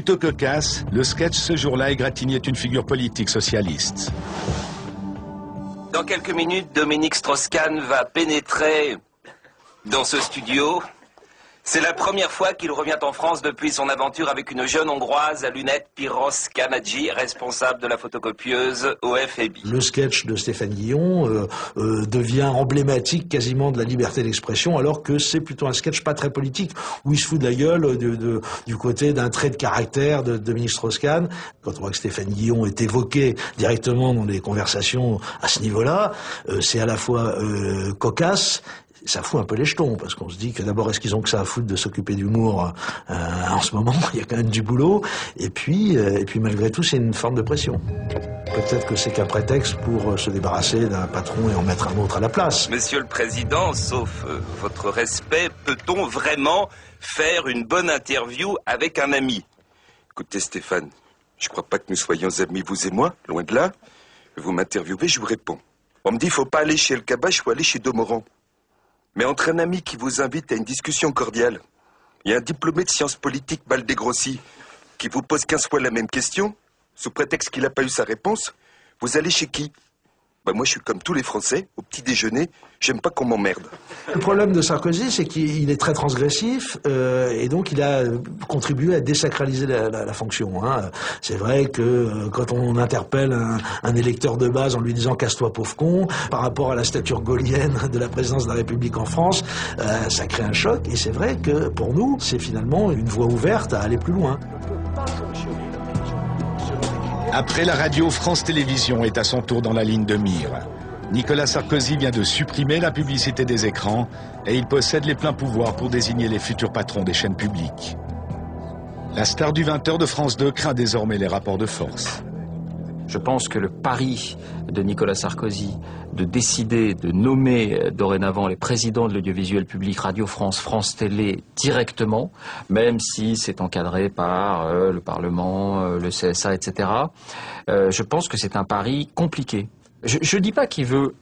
Plutôt cocasse, le sketch ce jour-là égratignait une figure politique socialiste. Dans quelques minutes, Dominique Strauss-Kahn va pénétrer dans ce studio. C'est la première fois qu'il revient en France depuis son aventure avec une jeune Hongroise à lunettes, Piros Kanadji, responsable de la photocopieuse au FAB. Le sketch de Stéphane Guillon devient emblématique quasiment de la liberté d'expression, alors que c'est plutôt un sketch pas très politique, où il se fout de la gueule du côté d'un trait de caractère de Dominique Strauss-Kahn. Quand on voit que Stéphane Guillon est évoqué directement dans les conversations à ce niveau-là, c'est à la fois cocasse. Ça fout un peu les jetons, parce qu'on se dit que d'abord, est-ce qu'ils ont que ça à foutre de s'occuper d'humour en ce moment? Il y a quand même du boulot. Et puis malgré tout, c'est une forme de pression. Peut-être que c'est qu'un prétexte pour se débarrasser d'un patron et en mettre un autre à la place. Monsieur le Président, sauf votre respect, peut-on vraiment faire une bonne interview avec un ami? Écoutez Stéphane, je crois pas que nous soyons amis, vous et moi, loin de là. Vous m'interviewez, je vous réponds. On me dit, faut pas aller chez El Kabbach, faut aller chez Domoran. Mais entre un ami qui vous invite à une discussion cordiale et un diplômé de sciences politiques mal dégrossi qui vous pose 15 fois la même question, sous prétexte qu'il n'a pas eu sa réponse, vous allez chez qui? Moi, je suis comme tous les Français, au petit déjeuner, j'aime pas qu'on m'emmerde. Le problème de Sarkozy, c'est qu'il est très transgressif et donc il a contribué à désacraliser la fonction. Hein. C'est vrai que quand on interpelle un électeur de base en lui disant « casse-toi pauvre con », par rapport à la stature gaullienne de la présidence de la République en France, ça crée un choc. Et c'est vrai que pour nous, c'est finalement une voie ouverte à aller plus loin. Après la radio, France Télévisions est à son tour dans la ligne de mire. Nicolas Sarkozy vient de supprimer la publicité des écrans et il possède les pleins pouvoirs pour désigner les futurs patrons des chaînes publiques. La star du 20h de France 2 craint désormais les rapports de force. Je pense que le pari de Nicolas Sarkozy de décider de nommer dorénavant les présidents de l'audiovisuel public, Radio France, France Télé, directement, même si c'est encadré par le Parlement, le CSA, etc., je pense que c'est un pari compliqué. Je ne dis pas qu'il veut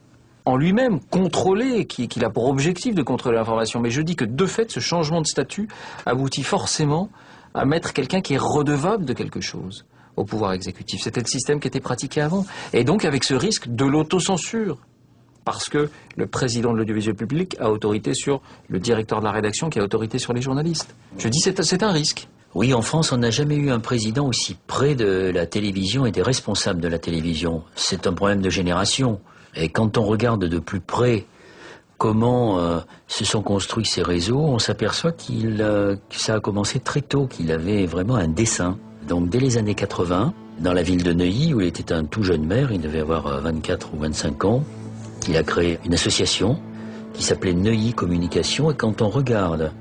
en lui-même contrôler, qu'il a pour objectif de contrôler l'information, mais je dis que de fait, ce changement de statut aboutit forcément à mettre quelqu'un qui est redevable de quelque chose au pouvoir exécutif. C'était le système qui était pratiqué avant. Et donc avec ce risque de l'autocensure. Parce que le président de l'audiovisuel public a autorité sur le directeur de la rédaction qui a autorité sur les journalistes. Je dis c'est un risque. Oui, en France, on n'a jamais eu un président aussi près de la télévision et des responsables de la télévision. C'est un problème de génération. Et quand on regarde de plus près comment se sont construits ces réseaux, on s'aperçoit que ça a commencé très tôt, qu'il avait vraiment un dessein. Donc dès les années 80, dans la ville de Neuilly, où il était un tout jeune maire, il devait avoir 24 ou 25 ans, il a créé une association qui s'appelait Neuilly Communication. Et quand on regarde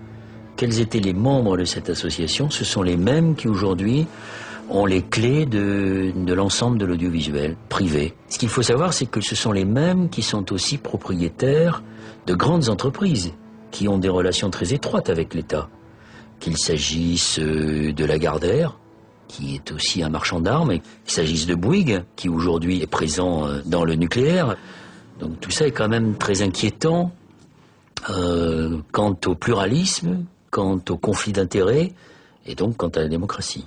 quels étaient les membres de cette association, ce sont les mêmes qui aujourd'hui ont les clés de l'ensemble de l'audiovisuel privé. Ce qu'il faut savoir, c'est que ce sont les mêmes qui sont aussi propriétaires de grandes entreprises, qui ont des relations très étroites avec l'État. Qu'il s'agisse de Lagardère, qui est aussi un marchand d'armes, et qu'il s'agisse de Bouygues, qui aujourd'hui est présent dans le nucléaire. Donc tout ça est quand même très inquiétant quant au pluralisme, quant au conflit d'intérêts, et donc quant à la démocratie.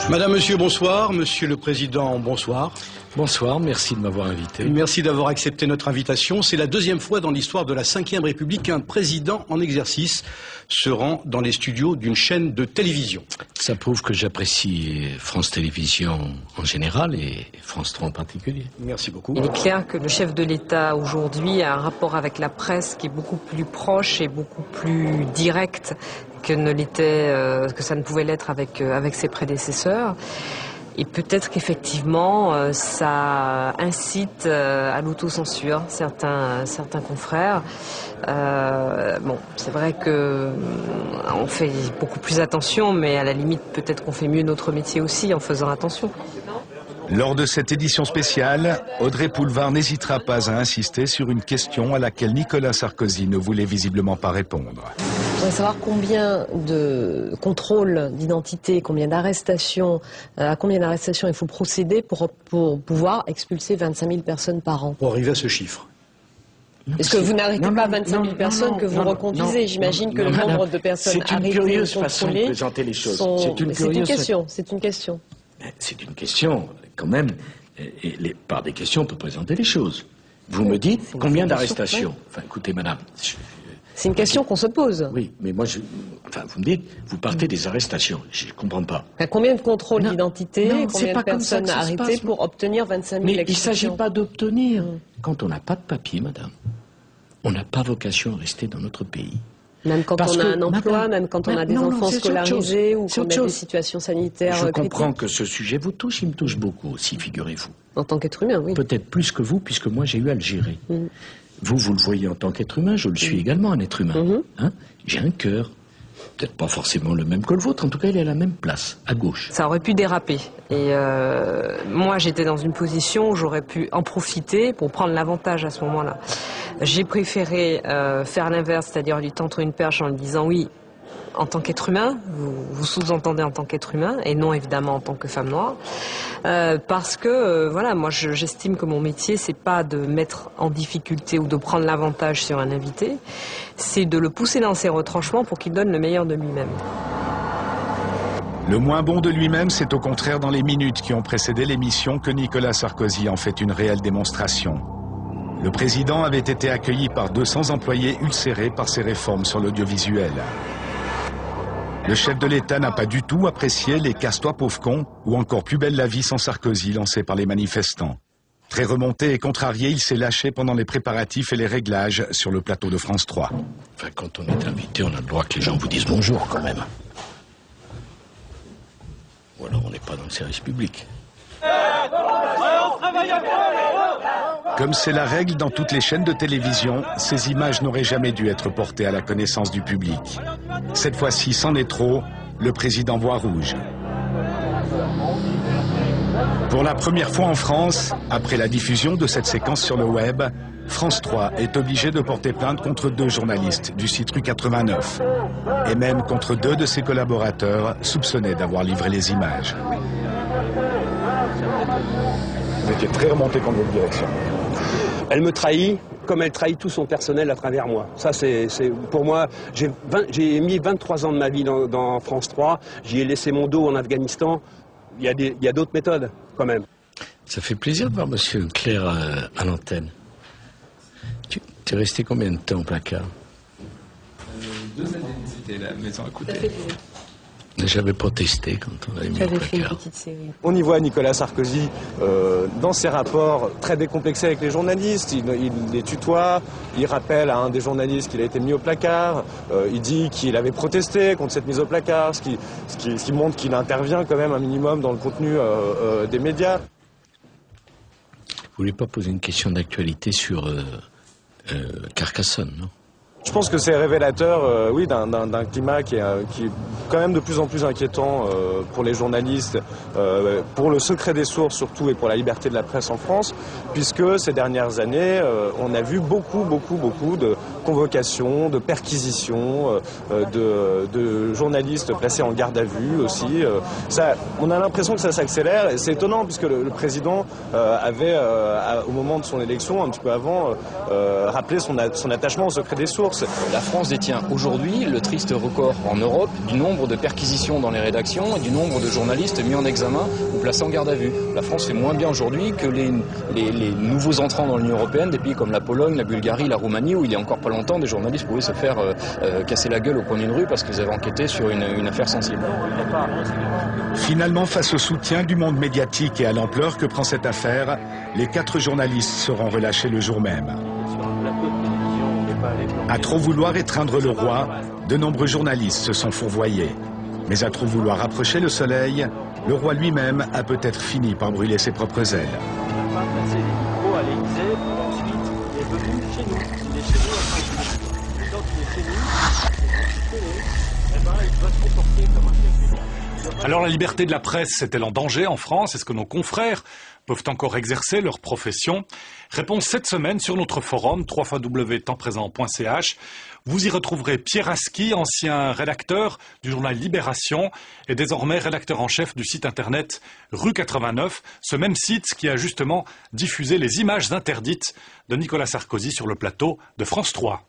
Madame, Monsieur, bonsoir. Monsieur le Président, bonsoir. Bonsoir, merci de m'avoir invité. Merci d'avoir accepté notre invitation. C'est la deuxième fois dans l'histoire de la Ve République qu'un président en exercice se rend dans les studios d'une chaîne de télévision. Ça prouve que j'apprécie France Télévisions en général et France 3 en particulier. Merci beaucoup. Il est clair que le chef de l'État aujourd'hui a un rapport avec la presse qui est beaucoup plus proche et beaucoup plus direct que ça ne pouvait l'être avec ses prédécesseurs. Et peut-être qu'effectivement, ça incite à l'autocensure certains confrères. C'est vrai que on fait beaucoup plus attention, mais à la limite, peut-être qu'on fait mieux notre métier aussi en faisant attention. Lors de cette édition spéciale, Audrey Poulevard n'hésitera pas à insister sur une question à laquelle Nicolas Sarkozy ne voulait visiblement pas répondre. Je voudrais savoir combien de contrôles d'identité, combien d'arrestations, à combien d'arrestations il faut procéder pour pouvoir expulser 25 000 personnes par an. Pour arriver à ce chiffre. Est-ce que vous n'arrêtez pas 25 000 personnes que vous reconduisez? J'imagine que le nombre de personnes arrêtées ou contrôlées... C'est une curieuse façon de présenter les choses. C'est une question, c'est une question. C'est une question, quand même. Et par des questions, on peut présenter les choses. Vous me dites combien d'arrestations? Ouais. Enfin, écoutez, madame... C'est une question qu'on se pose. Oui, mais moi, vous me dites, vous partez des arrestations. Je ne comprends pas. Combien de contrôles d'identité, combien de personnes arrêtées pour obtenir 25 000 Mais il ne expulsions? s'agit pas d'obtenir. Quand on n'a pas de papier, madame, on n'a pas vocation à rester dans notre pays. Même quand on a un emploi, même quand on a des enfants scolarisés ou qu'on a des situations sanitaires critiques. Je comprends que ce sujet vous touche, il me touche beaucoup aussi, figurez-vous. En tant qu'être humain, oui. Peut-être plus que vous, puisque moi j'ai eu à le gérer. Vous le voyez en tant qu'être humain, je le suis également un être humain. Hein? J'ai un cœur, peut-être pas forcément le même que le vôtre, en tout cas il est à la même place, à gauche. Ça aurait pu déraper. Et moi j'étais dans une position où j'aurais pu en profiter pour prendre l'avantage à ce moment-là. J'ai préféré faire l'inverse, c'est-à-dire lui tendre une perche en lui disant oui, en tant qu'être humain, vous sous-entendez en tant qu'être humain, et non évidemment en tant que femme noire, parce que voilà, moi j'estime que mon métier c'est pas de mettre en difficulté ou de prendre l'avantage sur un invité, c'est de le pousser dans ses retranchements pour qu'il donne le meilleur de lui-même. Le moins bon de lui-même, c'est au contraire dans les minutes qui ont précédé l'émission que Nicolas Sarkozy en fait une réelle démonstration. Le président avait été accueilli par 200 employés ulcérés par ses réformes sur l'audiovisuel. Le chef de l'État n'a pas du tout apprécié les « casse-toi pauvre con » ou encore « plus belle la vie sans Sarkozy » lancés par les manifestants. Très remonté et contrarié, il s'est lâché pendant les préparatifs et les réglages sur le plateau de France 3. Enfin, quand on est invité, on a le droit que les gens vous disent bonjour quand même. Ou alors on n'est pas dans le service public. Comme c'est la règle dans toutes les chaînes de télévision, ces images n'auraient jamais dû être portées à la connaissance du public. Cette fois-ci, c'en est trop, le président voit rouge. Pour la première fois en France, après la diffusion de cette séquence sur le web, France 3 est obligé de porter plainte contre 2 journalistes du site Rue 89, et même contre 2 de ses collaborateurs soupçonnés d'avoir livré les images. Vous étiez très remonté contre votre direction. Elle me trahit comme elle trahit tout son personnel à travers moi. Ça, c'est pour moi, j'ai mis 23 ans de ma vie dans France 3, j'y ai laissé mon dos en Afghanistan. Il y a d'autres méthodes, quand même. Ça fait plaisir de voir Monsieur Clair à l'antenne. Tu es resté combien de temps au placard? 2 années, c'était la maison à côté. J'avais protesté quand on avait mis au placard. On y voit Nicolas Sarkozy dans ses rapports très décomplexés avec les journalistes. Il les tutoie, il rappelle à un des journalistes qu'il a été mis au placard. Il dit qu'il avait protesté contre cette mise au placard, ce qui montre qu'il intervient quand même un minimum dans le contenu des médias. Vous voulez pas poser une question d'actualité sur Carcassonne, non? Je pense que c'est révélateur, oui, d'un climat qui est quand même de plus en plus inquiétant pour les journalistes, pour le secret des sources surtout et pour la liberté de la presse en France, puisque ces dernières années, on a vu beaucoup de convocations, de perquisitions, de journalistes placés en garde à vue aussi. On a l'impression que ça s'accélère et c'est étonnant puisque le président avait, au moment de son élection, un petit peu avant, rappelé son attachement au secret des sources. La France détient aujourd'hui le triste record en Europe du nombre de perquisitions dans les rédactions et du nombre de journalistes mis en examen ou placés en garde à vue. La France fait moins bien aujourd'hui que les nouveaux entrants dans l'Union européenne, des pays comme la Pologne, la Bulgarie, la Roumanie, où il y a encore pas longtemps, des journalistes pouvaient se faire casser la gueule au coin d'une rue parce qu'ils avaient enquêté sur une affaire sensible. Finalement, face au soutien du monde médiatique et à l'ampleur que prend cette affaire, les 4 journalistes seront relâchés le jour même. À trop vouloir étreindre le roi, de nombreux journalistes se sont fourvoyés. Mais à trop vouloir rapprocher le soleil, le roi lui-même a peut-être fini par brûler ses propres ailes. Alors la liberté de la presse est-elle en danger en France? Est-ce que nos confrères peuvent encore exercer leur profession? Réponse cette semaine sur notre forum www.tempsprésent.ch. Vous y retrouverez Pierre Aski, ancien rédacteur du journal Libération et désormais rédacteur en chef du site internet Rue 89, ce même site qui a justement diffusé les images interdites de Nicolas Sarkozy sur le plateau de France 3.